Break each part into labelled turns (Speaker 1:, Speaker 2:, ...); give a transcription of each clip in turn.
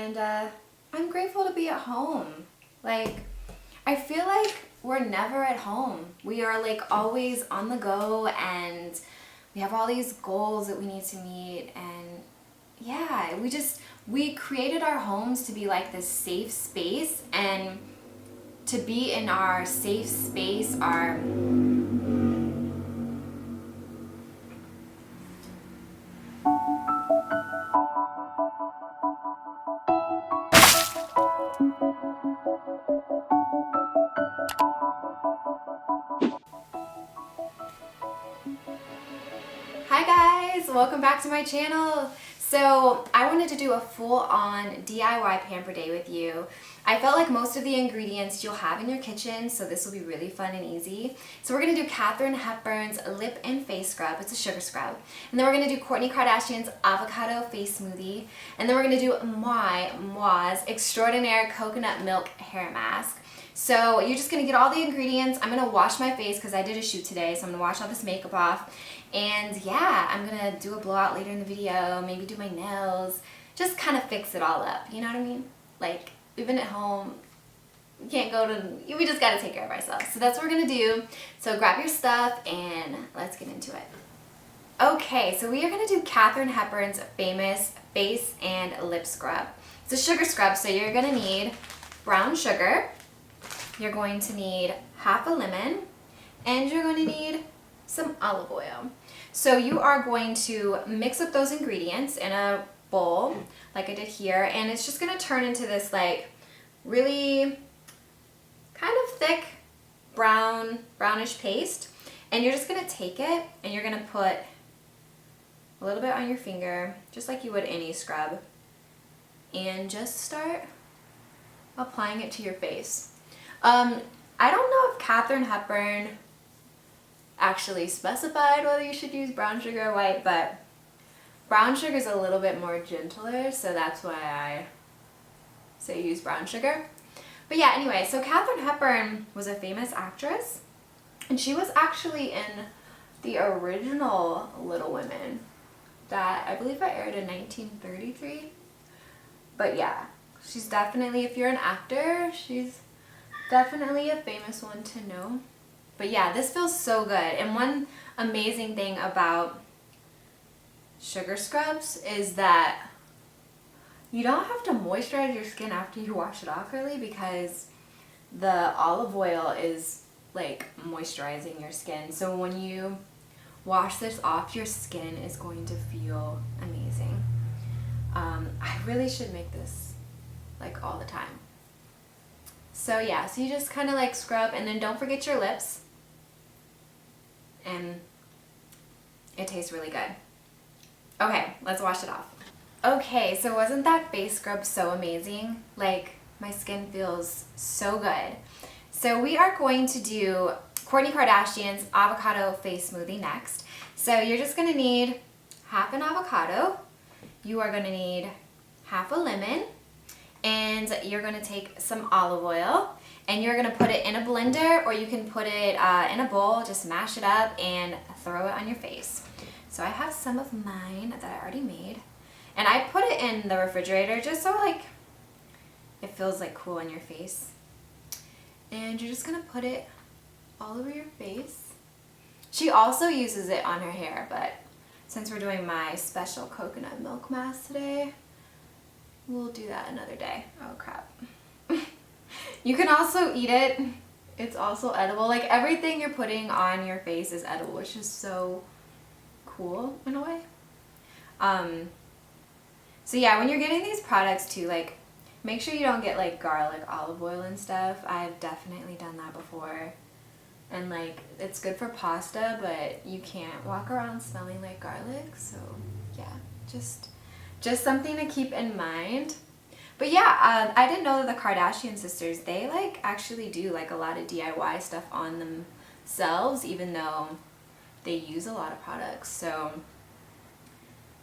Speaker 1: And I'm grateful to be at home. Like, I feel like we're never at home. We are like always on the go, and we have all these goals that we need to meet. And yeah, we created our homes to be like this safe space, and to be in our safe space, our Hi guys, welcome back to my channel. So I wanted to do a full-on DIY pamper day with you. I felt like most of the ingredients you'll have in your kitchen, so this will be really fun and easy. So we're gonna do Katharine Hepburn's lip and face scrub. It's a sugar scrub. And then we're gonna do Kourtney Kardashian's avocado face smoothie. And then we're gonna do Moi's Extraordinaire Coconut Milk Hair Mask. So you're just gonna get all the ingredients. I'm gonna wash my face because I did a shoot today, so I'm gonna wash all this makeup off. And yeah, I'm gonna do a blowout later in the video, maybe do my nails, just kind of fix it all up, you know what I mean? Like, we've been at home, we can't go to, we just gotta take care of ourselves. So that's what we're gonna do. So grab your stuff and let's get into it. Okay, so we are gonna do Katharine Hepburn's famous face and lip scrub. It's a sugar scrub, so you're gonna need brown sugar, you're going to need half a lemon, and you're going to need some olive oil. So you are going to mix up those ingredients in a bowl like I did here, and it's just going to turn into this like really kind of thick brownish paste. And you're just going to take it and you're going to put a little bit on your finger, just like you would any scrub, and just start applying it to your face. I don't know if Katharine Hepburn actually specified whether you should use brown sugar or white, but brown sugar is a little bit more gentler, so that's why I say use brown sugar. But yeah, anyway, so Katharine Hepburn was a famous actress, and she was actually in the original Little Women that I believe I aired in 1933. But yeah, she's definitely, if you're an actor, she's definitely a famous one to know. But yeah, this feels so good. And one amazing thing about sugar scrubs is that you don't have to moisturize your skin after you wash it off really, because the olive oil is like moisturizing your skin. So when you wash this off, your skin is going to feel amazing. I really should make this like all the time. So yeah, so you just kind of like scrub, and then don't forget your lips, and it tastes really good. Okay, let's wash it off. Okay, so wasn't that face scrub so amazing? Like, my skin feels so good. So we are going to do Kourtney Kardashian's avocado face smoothie next. So you're just gonna need half an avocado, you are gonna need half a lemon, and you're going to take some olive oil and you're going to put it in a blender, or you can put it in a bowl, just mash it up and throw it on your face. So I have some of mine that I already made, and I put it in the refrigerator just so like it feels like cool on your face. And you're just going to put it all over your face. She also uses it on her hair, but since we're doing my special coconut milk mask today, we'll do that another day. Oh crap. You can also eat it. It's also edible. Like, everything you're putting on your face is edible, which is so cool in a way. So yeah, when you're getting these products too, like, make sure you don't get like garlic olive oil and stuff. I've definitely done that before. And like, it's good for pasta, but you can't walk around smelling like garlic. So yeah, just something to keep in mind. But yeah, I didn't know that the Kardashian sisters, they like actually do like a lot of DIY stuff on themselves, even though they use a lot of products. So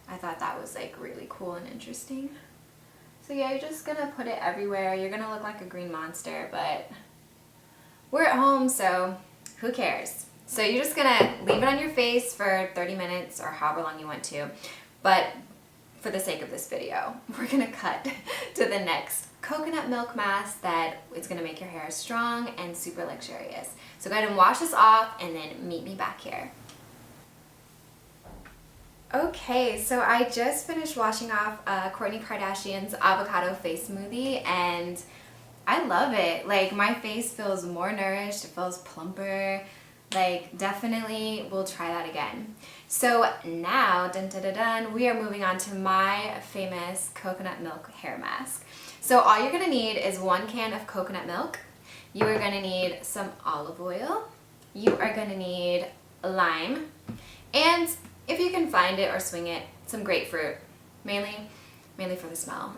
Speaker 1: I thought that was like really cool and interesting. So yeah, you're just gonna put it everywhere. You're gonna look like a green monster, but we're at home, so who cares? So you're just gonna leave it on your face for 30 minutes or however long you want to. But for the sake of this video, we're gonna cut to the next coconut milk mask that is gonna make your hair strong and super luxurious. So go ahead and wash this off and then meet me back here. Okay, so I just finished washing off Kourtney Kardashian's avocado face smoothie, and I love it. Like, my face feels more nourished, it feels plumper. Like, definitely will try that again. So now, dun dun dun dun, we are moving on to my famous coconut milk hair mask. So all you're gonna need is 1 can of coconut milk. You are gonna need some olive oil. You are gonna need lime. And if you can find it or swing it, some grapefruit. Mainly for the smell.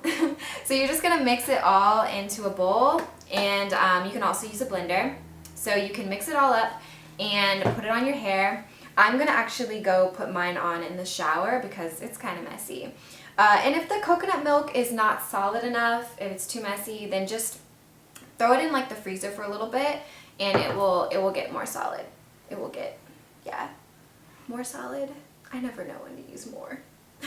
Speaker 1: So you're just gonna mix it all into a bowl, and you can also use a blender. So you can mix it all up and put it on your hair. I'm gonna actually go put mine on in the shower because it's kind of messy. And if the coconut milk is not solid enough, if it's too messy, then just throw it in like the freezer for a little bit, and it will get more solid. It will get, yeah, more solid. I never know when to use more.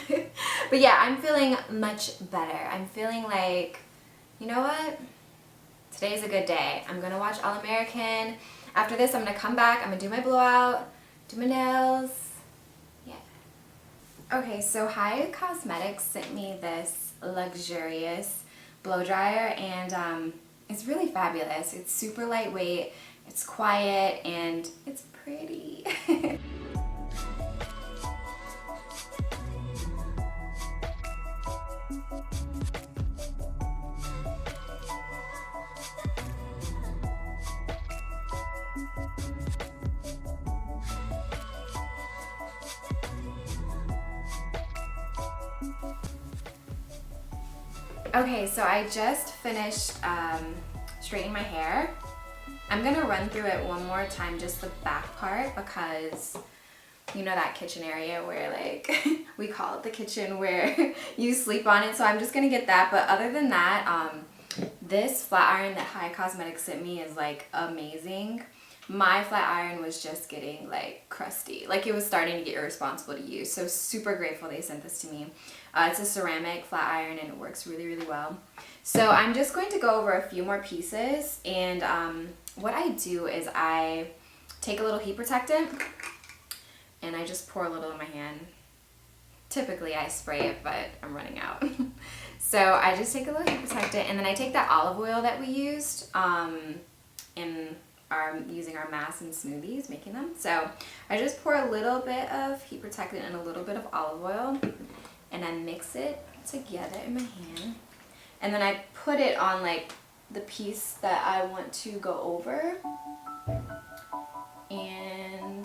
Speaker 1: But yeah, I'm feeling much better. I'm feeling like, you know what? Today's a good day. I'm gonna watch All American. After this, I'm gonna come back, I'm gonna do my blowout, do my nails, yeah. Okay, so High Cosmetics sent me this luxurious blow dryer, and it's really fabulous. It's super lightweight, it's quiet, and it's pretty. Okay, so I just finished straightening my hair. I'm gonna run through it one more time, just the back part, because you know that kitchen area where, like, we call it the kitchen, where you sleep on it. So I'm just gonna get that. But other than that, this flat iron that High Cosmetics sent me is like amazing. My flat iron was just getting like crusty, like it was starting to get irresponsible to use. So super grateful they sent this to me. It's a ceramic flat iron and it works really, really well. So I'm just going to go over a few more pieces, and what I do is I take a little heat protectant and I just pour a little in my hand. Typically I spray it, but I'm running out. So I just take a little heat protectant, and then I take that olive oil that we used using our masks and smoothies, making them. So I just pour a little bit of heat protectant and a little bit of olive oil, and I mix it together in my hand. And then I put it on like the piece that I want to go over. And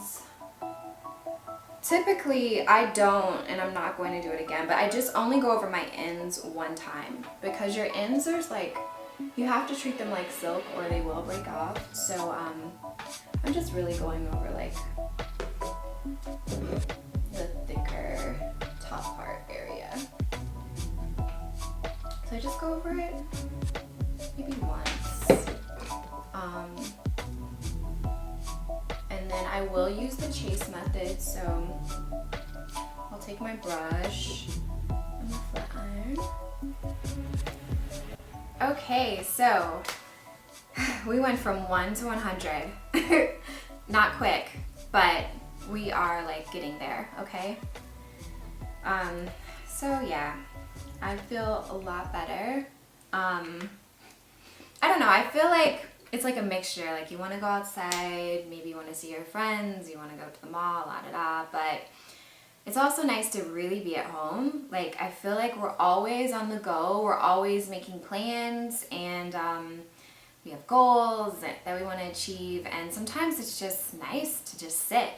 Speaker 1: typically I don't, and I'm not going to do it again, but I just only go over my ends one time, because your ends, there's like, you have to treat them like silk or they will break off. So I'm just really going over like the thicker top part area. So I just go over it maybe once. And then I will use the chase method. So I'll take my brush and my flat iron. Okay, so we went from 1 to 100. Not quick, but we are like getting there, okay? So yeah, I feel a lot better. I don't know, I feel like it's like a mixture. Like, you want to go outside, maybe you want to see your friends, you want to go to the mall, la da da, but it's also nice to really be at home. Like, I feel like we're always on the go, we're always making plans, and we have goals that we want to achieve, and sometimes it's just nice to just sit.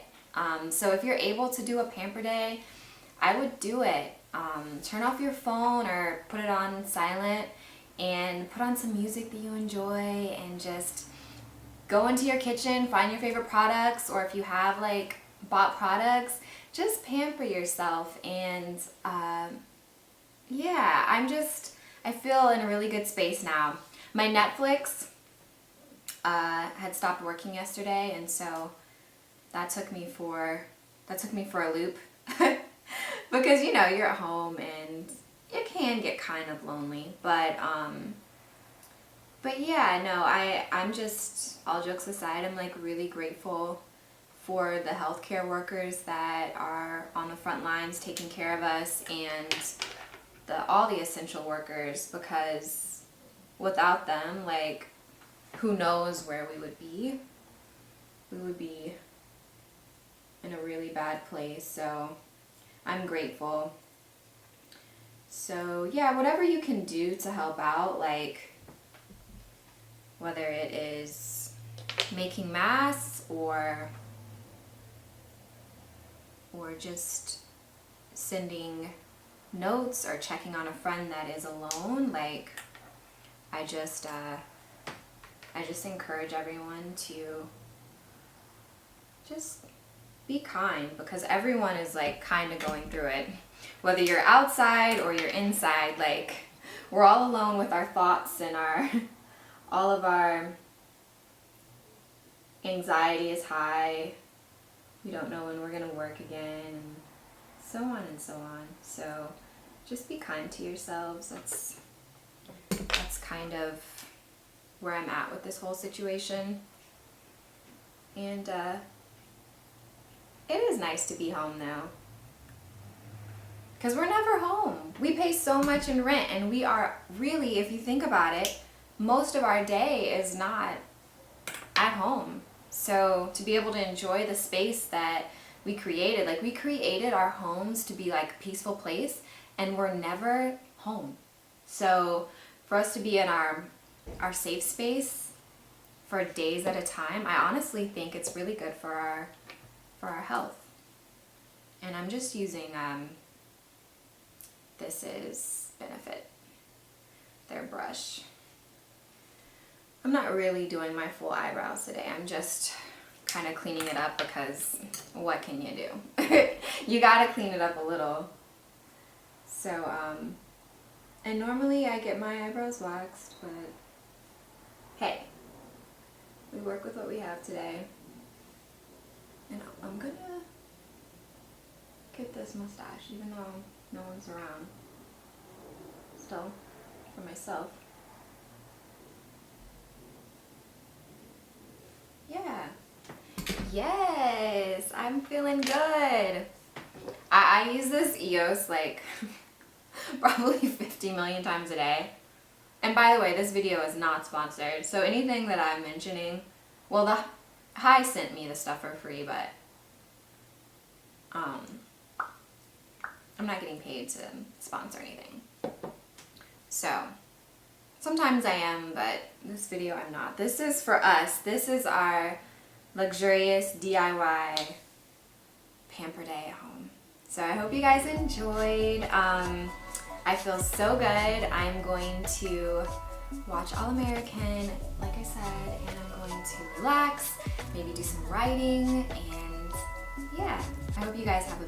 Speaker 1: So if you're able to do a pamper day, I would do it. Turn off your phone or put it on silent and put on some music that you enjoy, and just go into your kitchen, find your favorite products, or if you have like bought products, just pamper yourself. And yeah, I feel in a really good space now. My Netflix had stopped working yesterday, and so that took me for a loop. because you know you're at home and it can get kind of lonely, but yeah, no, I'm just, all jokes aside, I'm like really grateful for the healthcare workers that are on the front lines taking care of us, and all the essential workers, because without them, like, who knows where we would be. We would be in a really bad place, so I'm grateful. So yeah, whatever you can do to help out, like whether it is making masks or just sending notes or checking on a friend that is alone, like I just encourage everyone to just be kind, because everyone is like kind of going through it. Whether you're outside or you're inside, like we're all alone with our thoughts and all of our anxiety is high. We don't know when we're gonna work again, and so on and so on. So just be kind to yourselves. That's kind of where I'm at with this whole situation. And it is nice to be home now, because we're never home. We pay so much in rent, and we are really, if you think about it, most of our day is not at home. So to be able to enjoy the space that we created, like we created our homes to be like a peaceful place, and we're never home. So for us to be in our safe space for days at a time, I honestly think it's really good for our health. And I'm just using this is Benefit, their brush. I'm not really doing my full eyebrows today. I'm just kind of cleaning it up, because what can you do? You gotta clean it up a little. So, and normally I get my eyebrows waxed, but hey, we work with what we have today. And I'm gonna get this mustache, even though no one's around. Still, for myself. Yeah. Yes, I'm feeling good. I use this EOS like probably 50 million times a day. And by the way, this video is not sponsored, so anything that I'm mentioning, well, the Hi sent me the stuff for free, but I'm not getting paid to sponsor anything. So sometimes I am, but this video I'm not. This is for us. This is our luxurious DIY pamper day at home. So I hope you guys enjoyed. I feel so good. I'm going to watch All American, like I said, and I'm going to relax, maybe do some writing, and yeah, I hope you guys have